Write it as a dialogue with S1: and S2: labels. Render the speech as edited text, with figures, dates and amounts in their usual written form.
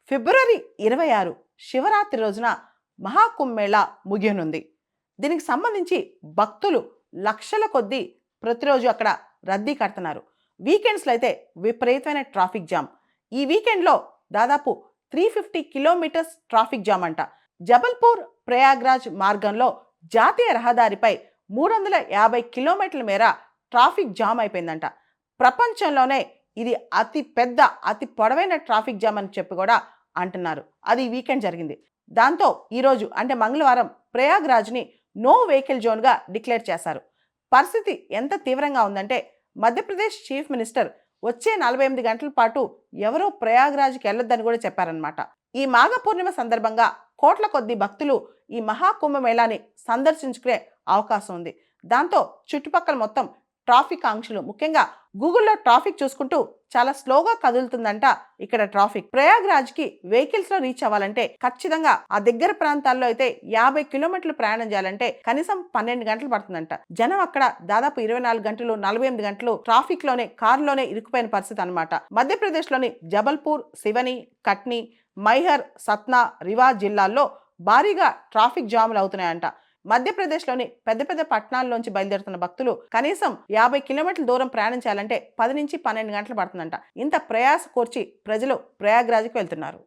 S1: ఫిబ్రవరి 26 శివరాత్రి రోజున మహాకుంభమేళా ముగియనుంది. దీనికి సంబంధించి భక్తులు లక్షల కొద్దీ ప్రతిరోజు అక్కడ రద్దీ కడుతున్నారు. వీకెండ్స్లో అయితే విపరీతమైన ట్రాఫిక్ జామ్. ఈ వీకెండ్లో దాదాపు 350 కిలోమీటర్స్ ట్రాఫిక్ జామ్ అంట. జబల్పూర్ ప్రయాగ్రాజ్ మార్గంలో జాతీయ రహదారిపై 350 కిలోమీటర్ల మేర ట్రాఫిక్ జామ్ అయిపోయిందంట. ప్రపంచంలోనే ఇది అతి పొడవైన ట్రాఫిక్ జామ్ అని చెప్పి కూడా అంటున్నారు. అది వీకెండ్ జరిగింది. దాంతో ఈరోజు అంటే మంగళవారం ప్రయాగ్రాజ్ని నో వెహికల్ జోన్గా డిక్లేర్ చేశారు. పరిస్థితి ఎంత తీవ్రంగా ఉందంటే మధ్యప్రదేశ్ చీఫ్ మినిస్టర్ వచ్చే 48 గంటల పాటు ఎవరో ప్రయాగ్రాజ్కి వెళ్ళొద్దని కూడా చెప్పారనమాట. ఈ మాఘ పూర్ణిమ సందర్భంగా కోట్ల కొద్ది భక్తులు ఈ మహాకుంభమేళాని సందర్శించుకునే అవకాశం ఉంది. దాంతో చుట్టుపక్కల మొత్తం ట్రాఫిక్ ఆంక్షలు, ముఖ్యంగా గూగుల్లో ట్రాఫిక్ చూసుకుంటూ చాలా స్లోగా కదులుతుందంట ఇక్కడ ట్రాఫిక్. ప్రయాగ్రాజ్కి వెహికల్స్లో రీచ్ అవ్వాలంటే ఖచ్చితంగా ఆ దగ్గర ప్రాంతాల్లో అయితే 50 కిలోమీటర్లు ప్రయాణం చేయాలంటే కనీసం 12 గంటలు పడుతుందంట. జనం అక్కడ దాదాపు 24 గంటలు 48 గంటలు ట్రాఫిక్ లోనే కారులోనే ఇరుక్కుపోయిన పరిస్థితి అనమాట. మధ్యప్రదేశ్లోని జబల్పూర్, సివని, కట్నీ, మైహర్, సత్నా, రివా జిల్లాల్లో భారీగా ట్రాఫిక్ జాములు అవుతున్నాయంట. మధ్యప్రదేశ్లోని పెద్ద పెద్ద పట్టణాల్లోంచి బయలుదేరుతున్న భక్తులు కనీసం 50 కిలోమీటర్ల దూరం ప్రయాణం చేయాలంటే 10 నుంచి 12 గంటలు పడుతుందంట. ఇంత ప్రయాస కోర్చి ప్రజలు ప్రయాగ్రాజ్కి వెళ్తున్నారు.